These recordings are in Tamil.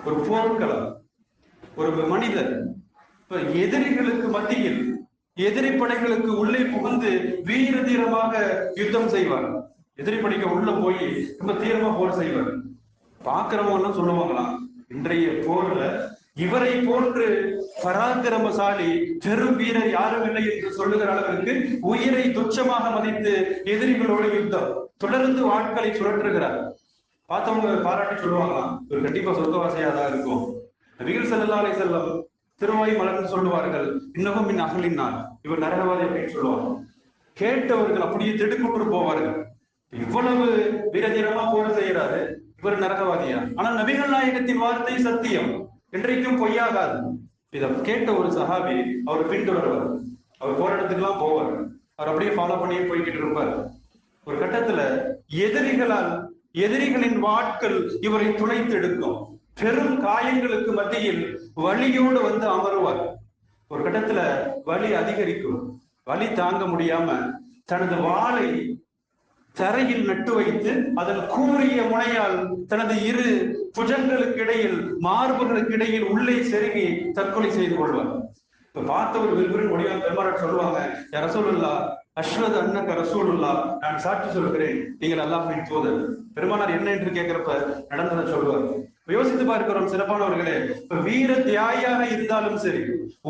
ஒரு போர்க்களம், ஒரு மனிதர் இப்ப எதிரிகளுக்கு மத்தியில் எதிரி படைகளுக்கு உள்ளே புகுந்து வீர தீரமாக யுத்தம் செய்வார். எதிரி படைக்கு உள்ள போய் ரொம்ப தீரமா போர் செய்வார். பாக்குறவங்க எல்லாம் சொல்லுவாங்களாம், இன்றைய போர்ல இவரை போன்று பராக்கிரமசாலி பெரும் வீரர் யாரும் இல்லை என்று சொல்லுகிற அளவிற்கு உயிரை துச்சமாக மதித்து எதிரிகளோடு யுத்தம் தொடர்ந்து ஆட்களை சுழற்றுகிறார். பார்த்தவங்க பாராட்டி சொல்லுவாங்களாம், இவர் கண்டிப்பா சொர்க்கவாசியா தான் இருக்கும். நபிகள் ஸல்லல்லாஹு அலைஹி வஸல்லம் திருவாய் மலர்ந்து சொல்லுவார்கள், இன்னமும் மின் அகலினார், இவர் நரகவாதி அப்படின்னு சொல்லுவாங்க. கேட்டவர்கள் அப்படியே திடுக்குற்று போவார்கள். இவ்வளவு வீரதீரமா போர் செய்யறாரு, இவர் நரகவாதியா? ஆனால் நபிகள் நாயகத்தின் வார்த்தை சத்தியம், என்றைக்கும் பொய்யாகாது. இதை கேட்ட ஒரு சஹாபி அவர் பின்தொடர்வார். அவர் போராட்டத்துக்கு போவார். அவர் அப்படியே ஃபாலோ பண்ணியே போய்கிட்டு இருப்பார். ஒரு கட்டத்துல எதிரிகளின் வாட்கள் இவரை துளைத்து எடுக்கும். பெரும் காயங்களுக்கு மத்தியில் வலியோடு வந்து அமருவார். ஒரு கட்டத்துல வலி அதிகரிக்கும். வலி தாங்க முடியாம தனது வாளை தரையில் நட்டு வைத்து அதன் கூரிய முனையால் தனது இரு புஜங்களுக்கு இடையில், மார்புகளுக்கு இடையில் உள்ளே செருகி தற்கொலை செய்து கொள்வார். இப்ப பார்த்த ஒரு வில்வரின் முடிவாக பெருமாள் சொல்லுவாங்க, ரசூலுல்லாஹ் அஷ்ஹது அன்னக ரசூலுல்லாஹ், நான் சாட்சி சொல்கிறேன் நீங்கள் அல்லாஹ்வின் தூதர். பெருமானார் என்ன என்று கேட்கிறப்ப நடந்ததை சொல்லுவார். யோசித்து பார்க்கிறோம் சிறப்பானவர்களே, இப்ப வீர தியாகியாக இருந்தாலும் சரி,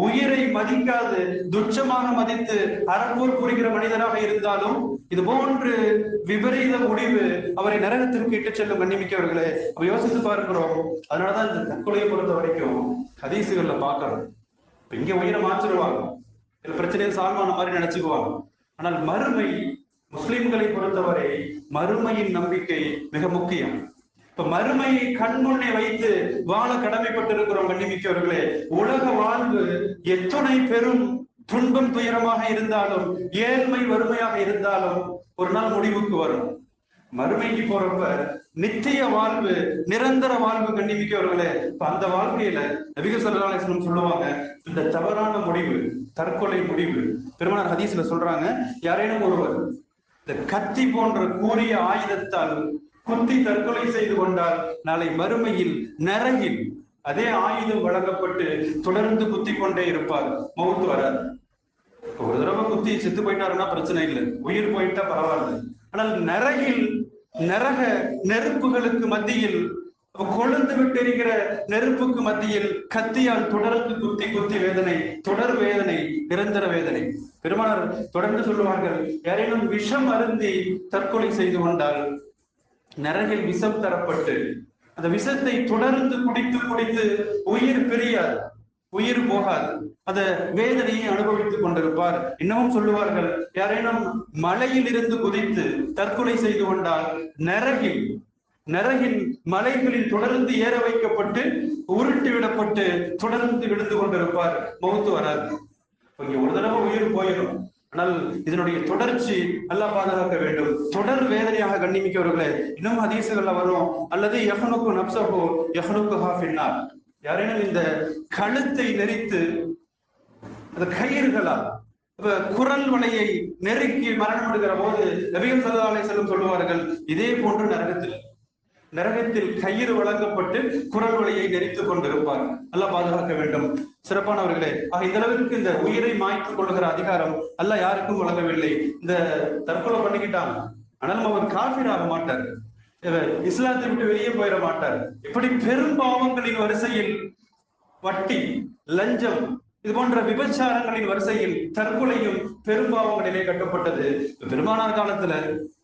உயிரை மதிக்காது துச்சமாக மதித்து அறப்போர் புரிகிற மனிதராக இருந்தாலும் இது போன்று விபரீத முடிவு அவரை நரகத்திற்கு இட்டு செல்லும். கண்ணிமிக்கவர்களே, யோசித்து பார்க்கிறோம். அதனாலதான் இந்த தற்கொலையை பொறுத்த வரைக்கும் ஹதீசுகள்ல பார்க்கிறோம். இங்க உயிரை மாற்றிடுவாங்க, இதுல பிரச்சனையை சால்வான மாதிரி நினைச்சுக்குவாங்க. ஆனால் மறுமை, முஸ்லிம்களை பொறுத்தவரை மறுமையின் நம்பிக்கை மிக முக்கியம். இப்ப மறுமையை கண்முன்னே வைத்து வாழ கடமைப்பட்டிருக்கிறோம். கண்ணிமிக்கவர்களே, உலக வாழ்வு எத்துணை பெரும் துன்பம் துயரமாக இருந்தாலும், ஏழ்மை வறுமையாக இருந்தாலும் ஒரு நாள் முடிவுக்கு வரும். மறுமைக்கு போறப்ப நித்திய வாழ்வு, நிரந்தர வாழ்வு. கண்ணிமிக்கவர்களே, இப்ப அந்த வாழ்க்கையில நபிகள் ஸல்லல்லாஹு அலைஹி வஸல்லம் சொல்லுவாங்க, இந்த தவறான முடிவு, தற்கொலை முடிவு, பெருமானார் ஹதீஸ்ல சொல்றாங்க, யாரேனும் ஒருவர் இந்த கத்தி போன்ற கூரிய ஆயுதத்தால் குத்தி தற்கொலை செய்து கொண்டால் நாளை மறுமையில் நரகில் அதே ஆயுதம் வழங்கப்பட்டு தொடர்ந்து குத்தி கொண்டே இருப்பார், மௌத்து வராது. ஒரு தடவை குத்தி செத்து போயிட்டாருன்னா பிரச்சனை இல்லை, உயிர் போயிட்டா பரவாயில்ல. ஆனால் நரகில், நரக நெருப்புகளுக்கு மத்தியில், கொழுந்து விட்டிருக்கிற நெருப்புக்கு மத்தியில் கத்தியால் தொடர்ந்து குத்தி குத்தி வேதனை, தொடர் வேதனை, நிரந்தர வேதனை. பெருமானார் தொடர்ந்து சொல்லுவார்கள், யாரேனும் விஷம் அருந்தி தற்கொலை செய்து கொண்டால் நரகில் விஷம் தரப்பட்டு அந்த விஷத்தை தொடர்ந்து குடித்து குடித்து உயிர் பிரியாது, உயிர் போகாது, அந்த வேதனையை அனுபவித்துக் கொண்டிருப்பார். இன்னமும் சொல்லுவார்கள், யாரேனும் மலையில் இருந்து குதித்து தற்கொலை செய்து கொண்டால் நரகில் மலைகளில் தொடர்ந்து ஏற வைக்கப்பட்டு உருட்டி விடப்பட்டு தொடர்ந்து விழுந்து கொண்டிருப்பார், மௌத்து வராது. இங்க ஒரு தடவை உயிர் போயிடும், ஆனால் இதனுடைய தொடர்ச்சி அல்லாஹ் பாதுகாக்க வேண்டும். தொடர் வேதனையாக. கண்ணிமிக்கவர்களே, இன்னும் ஹதீசுகள்ல வரும், அல்லது யஹ்னுக்கு நப்ஸஹு யஹ்னுக்குஹா ஃபின்னார், யாரேனும் இந்த கழுத்தை நெரித்து அந்த கயிறுகளால் குரல் வலையை நெருக்கி மரணம் எடுக்கிற போது நபிகள் ஸல்லல்லாஹு அலைஹி வஸல்லம் சொல்லுவார்கள், இதே போன்று நரகத்தில் கயிறு வழங்கப்பட்டு குரல் வலையை நெரித்துக் கொண்டிருப்பார். அல்லாஹ் பாதுகாக்க வேண்டும். சிறப்பானவர்களே, இந்த அளவிற்கு இந்த உயிரை மாய்த்துக் கொள்ளுகிற அதிகாரம் அல்லாஹ் யாருக்கும் வழங்கவில்லை. இந்த தற்கொலை பண்ணிக்கிட்டான், ஆனாலும் அவர் காஃபிர் ஆக மாட்டார், இஸ்லாத்தை விட்டு வெளியே போயிட மாட்டார். இப்படி பெரும் பாவங்களின் வரிசையில் வட்டி, லஞ்சம், இது போன்ற விபச்சாரங்களின் வரிசையில் தற்கொலையும் பெரும்பாவங்களிலே கட்டப்பட்டது. பெருமானார் காலத்துல